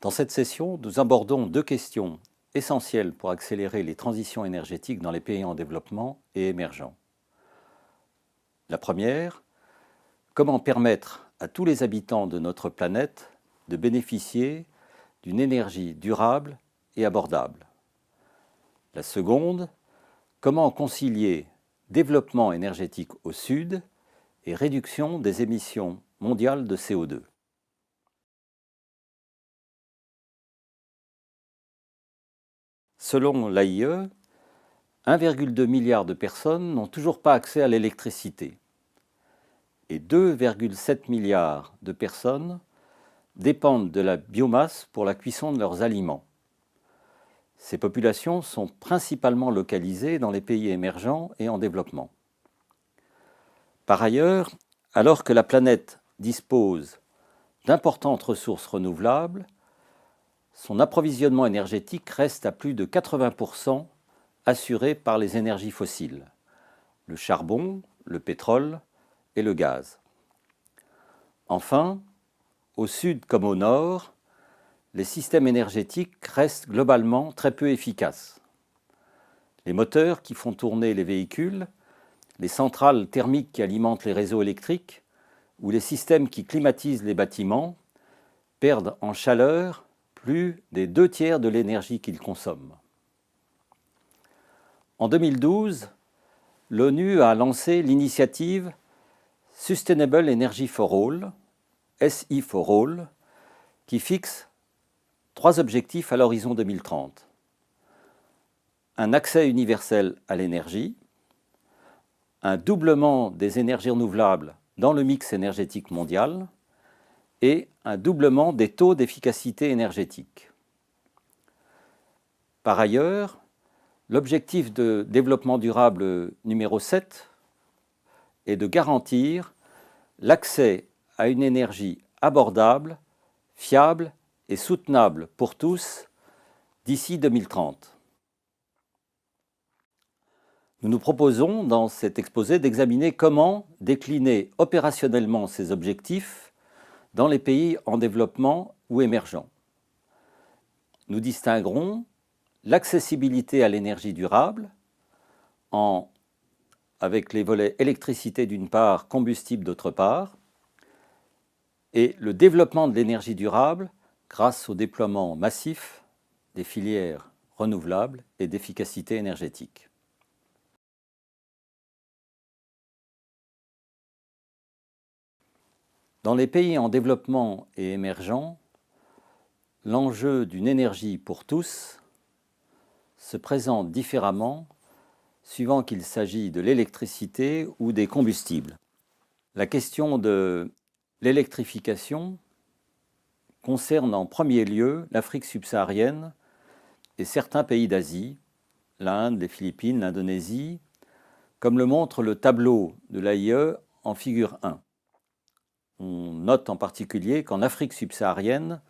Dans cette session, nous abordons deux questions essentielles pour accélérer les transitions énergétiques dans les pays en développement et émergents. La première, comment permettre à tous les habitants de notre planète de bénéficier d'une énergie durable et abordable. La seconde, comment concilier développement énergétique au sud et réduction des émissions mondiales de CO2. Selon l'AIE, 1,2 milliard de personnes n'ont toujours pas accès à l'électricité et 2,7 milliards de personnes dépendent de la biomasse pour la cuisson de leurs aliments. Ces populations sont principalement localisées dans les pays émergents et en développement. Par ailleurs, alors que la planète dispose d'importantes ressources renouvelables, son approvisionnement énergétique reste à plus de 80% assuré par les énergies fossiles, le charbon, le pétrole et le gaz. Enfin, au sud comme au nord, les systèmes énergétiques restent globalement très peu efficaces. Les moteurs qui font tourner les véhicules, les centrales thermiques qui alimentent les réseaux électriques ou les systèmes qui climatisent les bâtiments perdent en chaleur plus des 2/3 de l'énergie qu'ils consomment. En 2012, l'ONU a lancé l'initiative Sustainable Energy for All, SI for All, qui fixe 3 objectifs à l'horizon 2030. Un accès universel à l'énergie, un doublement des énergies renouvelables dans le mix énergétique mondial et un doublement des taux d'efficacité énergétique. Par ailleurs, l'objectif de développement durable numéro 7 est de garantir l'accès à une énergie abordable, fiable et soutenable pour tous d'ici 2030. Nous nous proposons dans cet exposé d'examiner comment décliner opérationnellement ces objectifs dans les pays en développement ou émergents. Nous distinguerons l'accessibilité à l'énergie durable avec les volets électricité d'une part, combustible d'autre part, et le développement de l'énergie durable grâce au déploiement massif des filières renouvelables et d'efficacité énergétique. Dans les pays en développement et émergents, l'enjeu d'une énergie pour tous se présente différemment suivant qu'il s'agit de l'électricité ou des combustibles. La question de l'électrification concerne en premier lieu l'Afrique subsaharienne et certains pays d'Asie, l'Inde, les Philippines, l'Indonésie, comme le montre le tableau de l'AIE en figure 1. On note en particulier qu'en Afrique subsaharienne,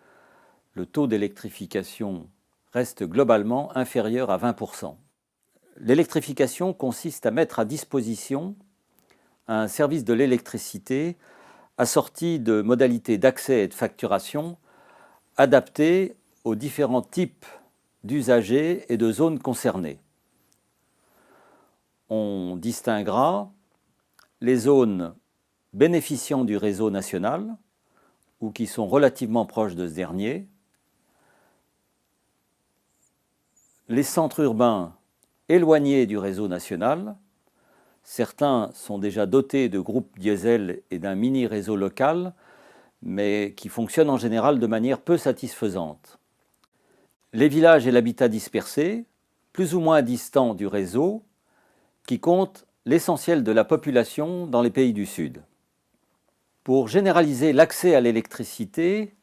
le taux d'électrification reste globalement inférieur à 20%. L'électrification consiste à mettre à disposition un service de l'électricité assorti de modalités d'accès et de facturation adaptées aux différents types d'usagers et de zones concernées. On distinguera les zones bénéficiant du réseau national ou qui sont relativement proches de ce dernier, les centres urbains éloignés du réseau national. Certains sont déjà dotés de groupes diesel et d'un mini-réseau local, mais qui fonctionnent en général de manière peu satisfaisante. Les villages et l'habitat dispersé, plus ou moins distants du réseau, qui comptent l'essentiel de la population dans les pays du Sud. Pour généraliser l'accès à l'électricité,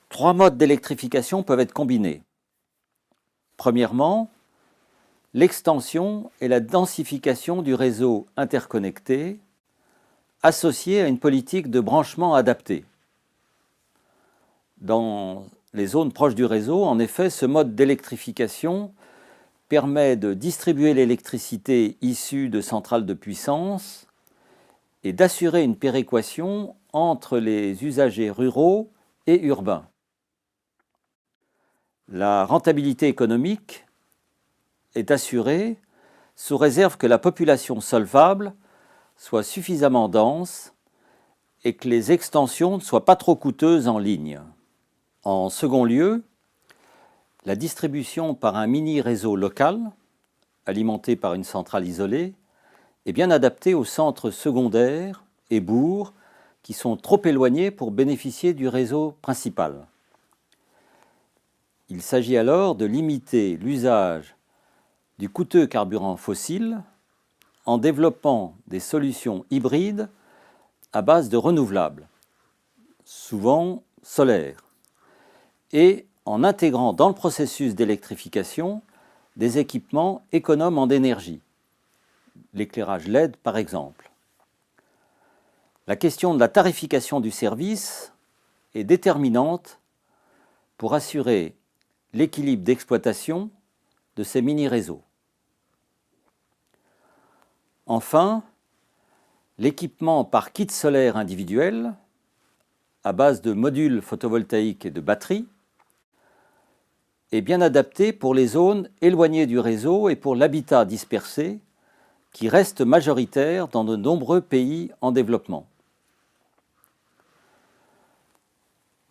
3 modes d'électrification peuvent être combinés. Premièrement, l'extension et la densification du réseau interconnecté associée à une politique de branchement adaptée. Dans les zones proches du réseau. En effet, ce mode d'électrification permet de distribuer l'électricité issue de centrales de puissance et d'assurer une péréquation entre les usagers ruraux et urbains. La rentabilité économique est assurée sous réserve que la population solvable soit suffisamment dense et que les extensions ne soient pas trop coûteuses en ligne. En second lieu, la distribution par un mini-réseau local, alimenté par une centrale isolée, est bien adaptée aux centres secondaires et bourgs qui sont trop éloignés pour bénéficier du réseau principal. Il s'agit alors de limiter l'usage du coûteux carburant fossile en développant des solutions hybrides à base de renouvelables, souvent solaires, et en intégrant dans le processus d'électrification des équipements économes en énergie, l'éclairage LED par exemple. La question de la tarification du service est déterminante pour assurer l'équilibre d'exploitation de ces mini-réseaux. Enfin, l'équipement par kit solaire individuel à base de modules photovoltaïques et de batteries est bien adapté pour les zones éloignées du réseau et pour l'habitat dispersé qui reste majoritaire dans de nombreux pays en développement.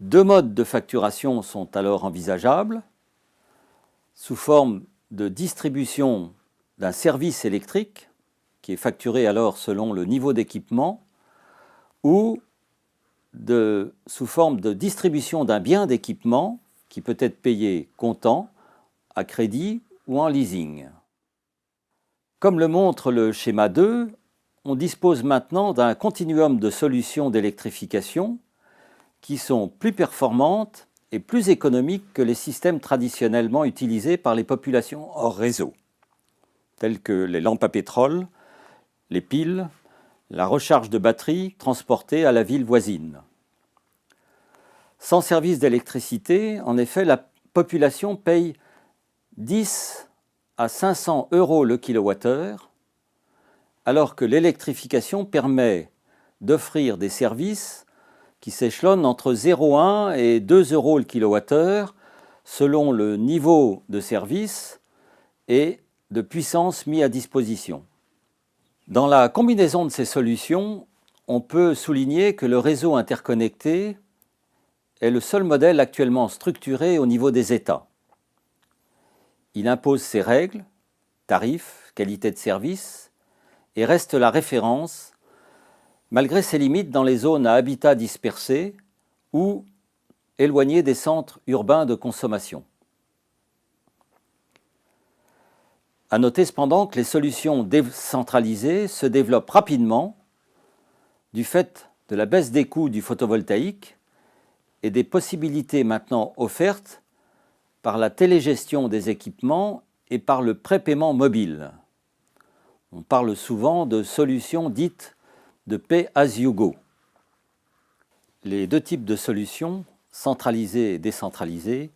Deux modes de facturation sont alors envisageables, sous forme de distribution d'un service électrique, qui est facturé alors selon le niveau d'équipement, ou sous forme de distribution d'un bien d'équipement qui peut être payé comptant, à crédit ou en leasing. Comme le montre le schéma 2, on dispose maintenant d'un continuum de solutions d'électrification qui sont plus performantes et plus économiques que les systèmes traditionnellement utilisés par les populations hors réseau, tels que les lampes à pétrole, les piles, la recharge de batteries transportée à la ville voisine. Sans service d'électricité, en effet, la population paye 10 à 500 € le kilowattheure, alors que l'électrification permet d'offrir des services qui s'échelonnent entre 0,1 et 2 € le kilowattheure selon le niveau de service et de puissance mis à disposition. Dans la combinaison de ces solutions, on peut souligner que le réseau interconnecté est le seul modèle actuellement structuré au niveau des États. Il impose ses règles, tarifs, qualité de service et reste la référence malgré ses limites dans les zones à habitat dispersé ou éloignées des centres urbains de consommation. À noter cependant que les solutions décentralisées se développent rapidement du fait de la baisse des coûts du photovoltaïque et des possibilités maintenant offertes par la télégestion des équipements et par le prépaiement mobile. On parle souvent de solutions dites de pay as you go. Les deux types de solutions, centralisées et décentralisées,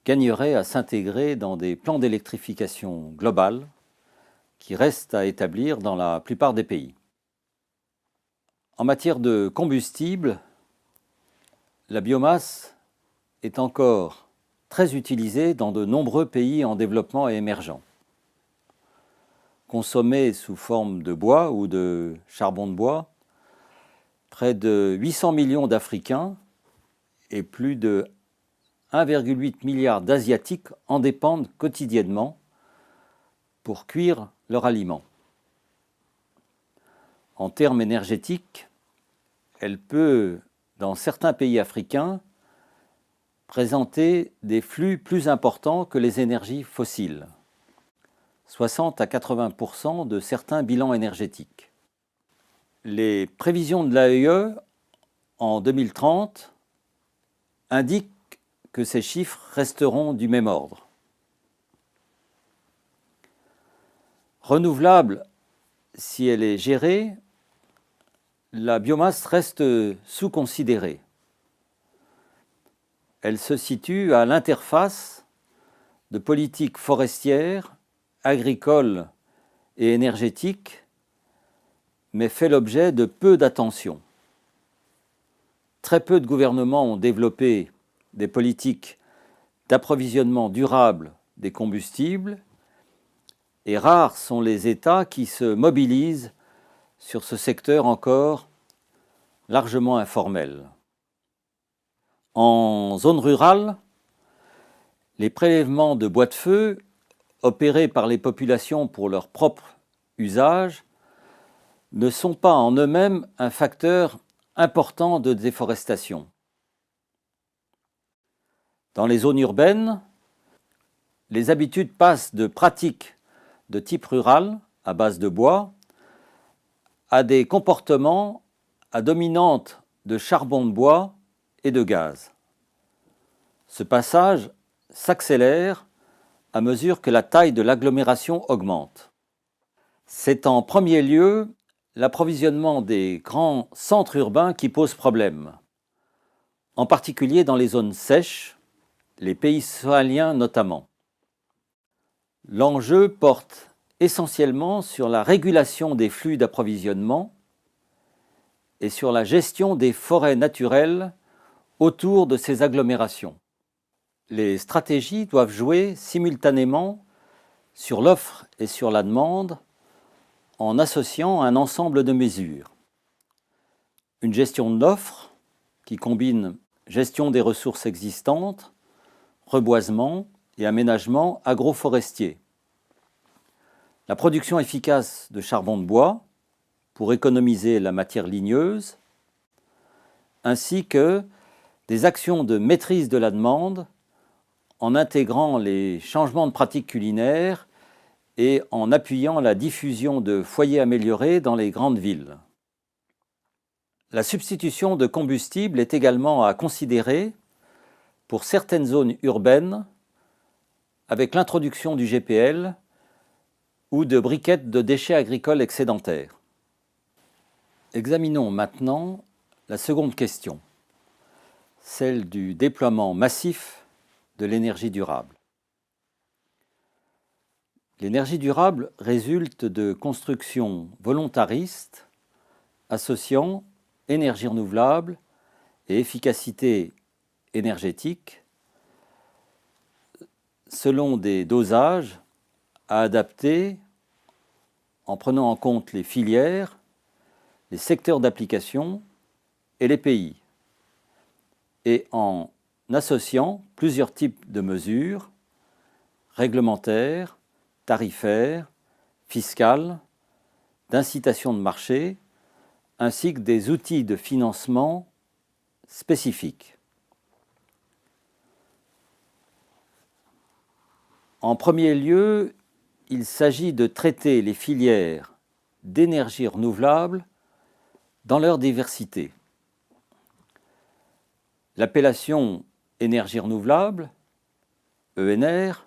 gagneraient à s'intégrer dans des plans d'électrification globale qui restent à établir dans la plupart des pays. En matière de combustible, la biomasse est encore très utilisée dans de nombreux pays en développement et émergents. Consommée sous forme de bois ou de charbon de bois, près de 800 millions d'Africains et plus de 1,8 milliard d'Asiatiques en dépendent quotidiennement pour cuire leurs aliments. En termes énergétiques, elle peut, dans certains pays africains, présenter des flux plus importants que les énergies fossiles, 60 à 80% de certains bilans énergétiques. Les prévisions de l'AEE en 2030 indiquent que ces chiffres resteront du même ordre. Renouvelable, si elle est gérée, la biomasse reste sous-considérée. Elle se situe à l'interface de politiques forestières, agricoles et énergétiques, mais fait l'objet de peu d'attention. Très peu de gouvernements ont développé des politiques d'approvisionnement durable des combustibles et rares sont les États qui se mobilisent sur ce secteur encore largement informel. En zone rurale, les prélèvements de bois de feu opérés par les populations pour leur propre usage ne sont pas en eux-mêmes un facteur important de déforestation. Dans les zones urbaines, les habitudes passent de pratiques de type rural, à base de bois, à des comportements à dominante de charbon de bois et de gaz. Ce passage s'accélère à mesure que la taille de l'agglomération augmente. C'est en premier lieu l'approvisionnement des grands centres urbains qui pose problème, en particulier dans les zones sèches, les pays sahéliens notamment. L'enjeu porte essentiellement sur la régulation des flux d'approvisionnement et sur la gestion des forêts naturelles autour de ces agglomérations. Les stratégies doivent jouer simultanément sur l'offre et sur la demande en associant un ensemble de mesures. Une gestion de l'offre qui combine gestion des ressources existantes, reboisement et aménagement agroforestier. La production efficace de charbon de bois pour économiser la matière ligneuse, ainsi que des actions de maîtrise de la demande en intégrant les changements de pratiques culinaires et en appuyant la diffusion de foyers améliorés dans les grandes villes. La substitution de combustible est également à considérer pour certaines zones urbaines avec l'introduction du GPL ou de briquettes de déchets agricoles excédentaires. Examinons maintenant la seconde question, celle du déploiement massif de l'énergie durable. L'énergie durable résulte de constructions volontaristes associant énergie renouvelable et efficacité énergétique selon des dosages à adapter en prenant en compte les filières, les secteurs d'application et les pays, et en associant plusieurs types de mesures réglementaires, tarifaires, fiscales, d'incitation de marché, ainsi que des outils de financement spécifiques. En premier lieu, il s'agit de traiter les filières d'énergie renouvelable dans leur diversité. L'appellation énergie renouvelable, ENR,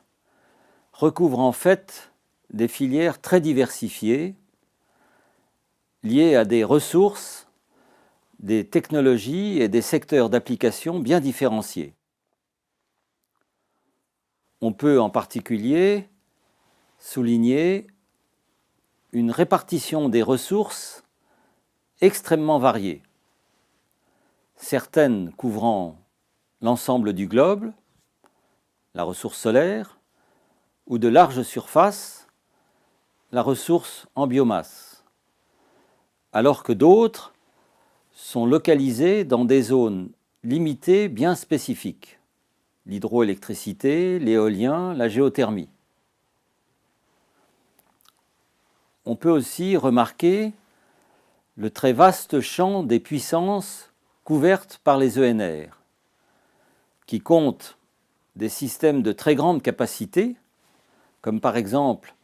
recouvre en fait des filières très diversifiées liées à des ressources, des technologies et des secteurs d'application bien différenciés. On peut en particulier souligner une répartition des ressources extrêmement variées, certaines couvrant l'ensemble du globe, la ressource solaire, ou de larges surfaces, la ressource en biomasse, alors que d'autres sont localisées dans des zones limitées bien spécifiques, l'hydroélectricité, l'éolien, la géothermie. On peut aussi remarquer le très vaste champ des puissances couvertes par les ENR, qui comptent des systèmes de très grande capacité, comme par exemple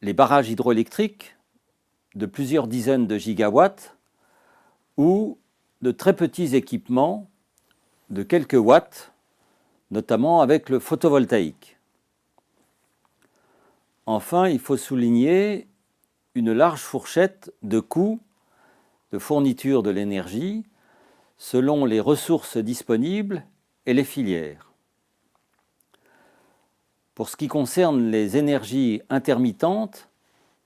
les barrages hydroélectriques de plusieurs dizaines de gigawatts, ou de très petits équipements de quelques watts, notamment avec le photovoltaïque. Enfin, il faut souligner une large fourchette de coûts de fourniture de l'énergie selon les ressources disponibles et les filières. Pour ce qui concerne les énergies intermittentes,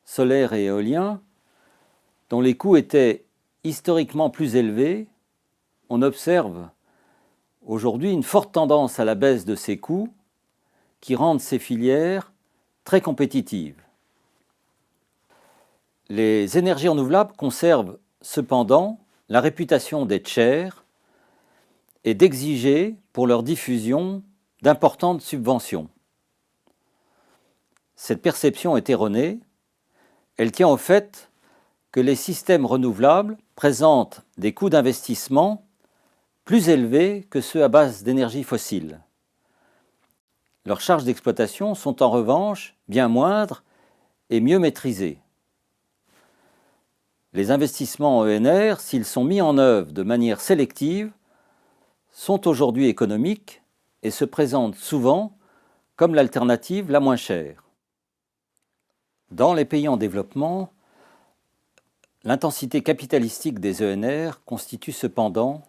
solaires et éoliens, dont les coûts étaient historiquement plus élevés, on observe aujourd'hui une forte tendance à la baisse de ces coûts qui rendent ces filières très compétitives. Les énergies renouvelables conservent cependant la réputation d'être chères et d'exiger pour leur diffusion d'importantes subventions. Cette perception est erronée. Elle tient au fait que les systèmes renouvelables présentent des coûts d'investissement plus élevés que ceux à base d'énergie fossile. Leurs charges d'exploitation sont en revanche bien moindres et mieux maîtrisées. Les investissements en ENR, s'ils sont mis en œuvre de manière sélective, sont aujourd'hui économiques et se présentent souvent comme l'alternative la moins chère. Dans les pays en développement, l'intensité capitalistique des ENR constitue cependant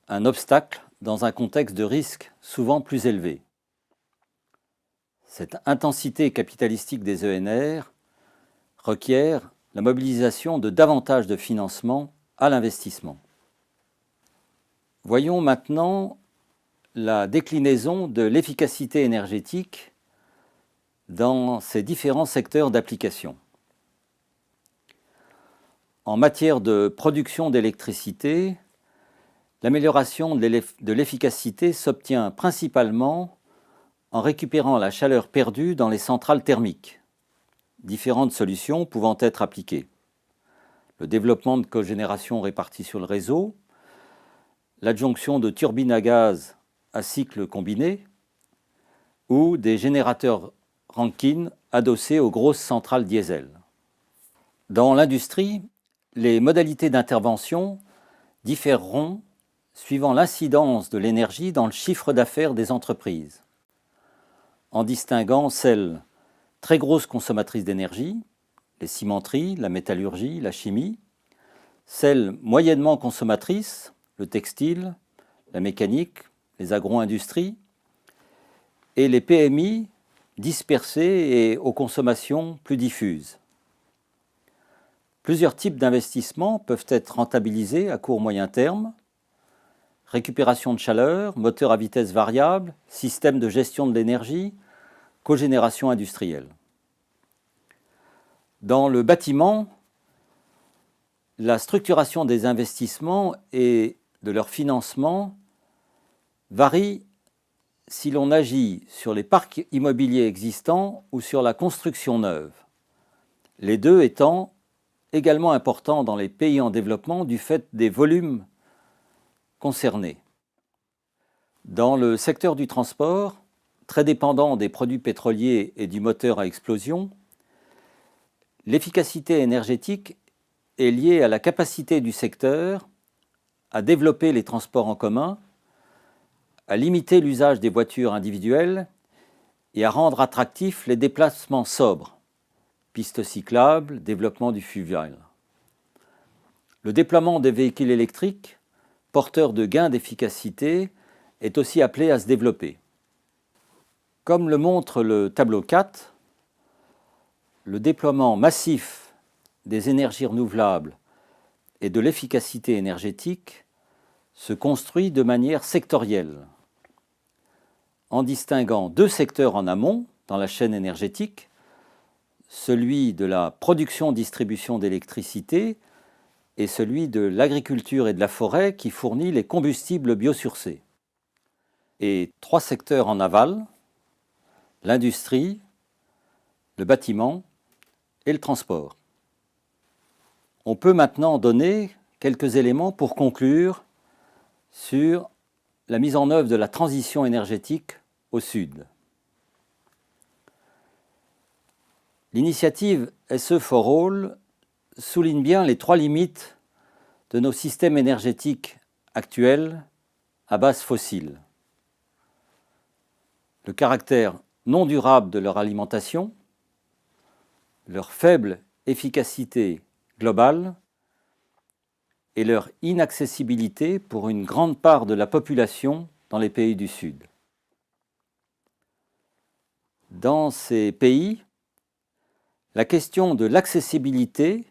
un obstacle dans un contexte de risque souvent plus élevé. Cette intensité capitalistique des ENR requiert la mobilisation de davantage de financement à l'investissement. Voyons maintenant la déclinaison de l'efficacité énergétique dans ces différents secteurs d'application. En matière de production d'électricité, l'amélioration de l'efficacité s'obtient principalement en récupérant la chaleur perdue dans les centrales thermiques, différentes solutions pouvant être appliquées. Le développement de cogénération répartie sur le réseau, l'adjonction de turbines à gaz à cycle combiné ou des générateurs Rankine adossés aux grosses centrales diesel. Dans l'industrie, les modalités d'intervention différeront suivant l'incidence de l'énergie dans le chiffre d'affaires des entreprises, en distinguant celles très grosses consommatrices d'énergie, les cimenteries, la métallurgie, la chimie, celles moyennement consommatrices, le textile, la mécanique, les agro-industries, et les PMI dispersées et aux consommations plus diffuses. Plusieurs types d'investissements peuvent être rentabilisés à court-moyen terme: récupération de chaleur, moteur à vitesse variable, système de gestion de l'énergie, cogénération industrielle. Dans le bâtiment, la structuration des investissements et de leur financement varie si l'on agit sur les parcs immobiliers existants ou sur la construction neuve, les deux étant également importants dans les pays en développement du fait des volumes concernés. Dans le secteur du transport, très dépendant des produits pétroliers et du moteur à explosion, l'efficacité énergétique est liée à la capacité du secteur à développer les transports en commun, à limiter l'usage des voitures individuelles et à rendre attractifs les déplacements sobres, pistes cyclables, développement du fluvial. Le déploiement des véhicules électriques, porteurs de gains d'efficacité, est aussi appelé à se développer. Comme le montre le tableau 4, le déploiement massif des énergies renouvelables et de l'efficacité énergétique se construit de manière sectorielle, en distinguant deux secteurs en amont dans la chaîne énergétique, celui de la production-distribution d'électricité et celui de l'agriculture et de la forêt qui fournit les combustibles biosourcés, et trois secteurs en aval: l'industrie, le bâtiment et le transport. On peut maintenant donner quelques éléments pour conclure sur la mise en œuvre de la transition énergétique au Sud. L'initiative SE for All souligne bien les trois limites de nos systèmes énergétiques actuels à base fossile: le caractère non durable de leur alimentation, leur faible efficacité globale et leur inaccessibilité pour une grande part de la population dans les pays du Sud. Dans ces pays, la question de l'accessibilité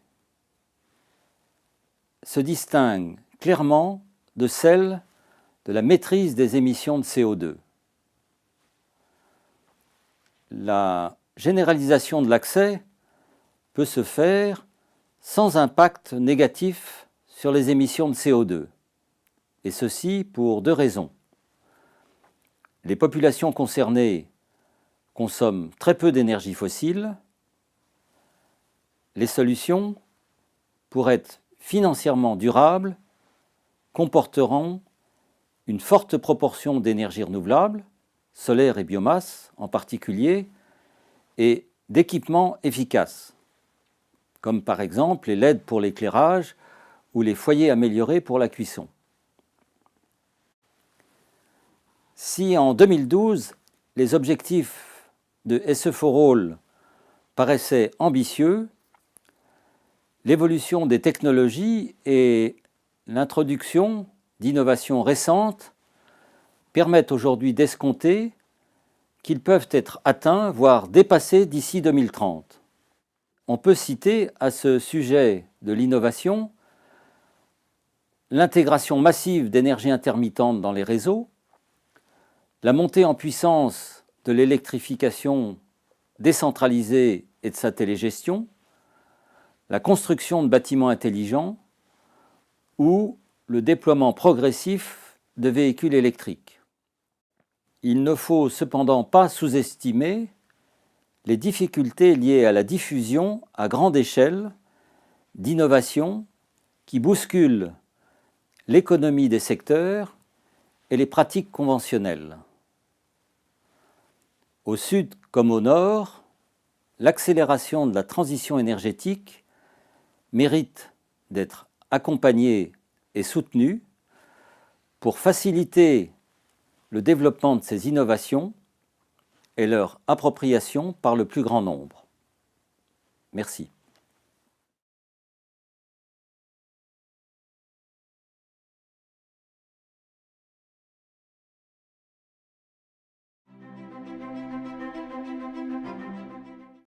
se distingue clairement de celle de la maîtrise des émissions de CO2. La généralisation de l'accès peut se faire sans impact négatif sur les émissions de CO2, et ceci pour deux raisons. Les populations concernées consomment très peu d'énergie fossile. Les solutions, pour être financièrement durables, comporteront une forte proportion d'énergie renouvelable, solaire et biomasse en particulier, et d'équipements efficaces, comme par exemple les LED pour l'éclairage ou les foyers améliorés pour la cuisson. Si en 2012, les objectifs de SE for All paraissaient ambitieux, l'évolution des technologies et l'introduction d'innovations récentes permettent aujourd'hui d'escompter qu'ils peuvent être atteints, voire dépassés d'ici 2030. On peut citer à ce sujet de l'innovation l'intégration massive d'énergie intermittente dans les réseaux, la montée en puissance de l'électrification décentralisée et de sa télégestion, la construction de bâtiments intelligents ou le déploiement progressif de véhicules électriques. Il ne faut cependant pas sous-estimer les difficultés liées à la diffusion à grande échelle d'innovations qui bousculent l'économie des secteurs et les pratiques conventionnelles. Au sud comme au nord, l'accélération de la transition énergétique mérite d'être accompagnée et soutenue pour faciliter le développement de ces innovations et leur appropriation par le plus grand nombre. Merci.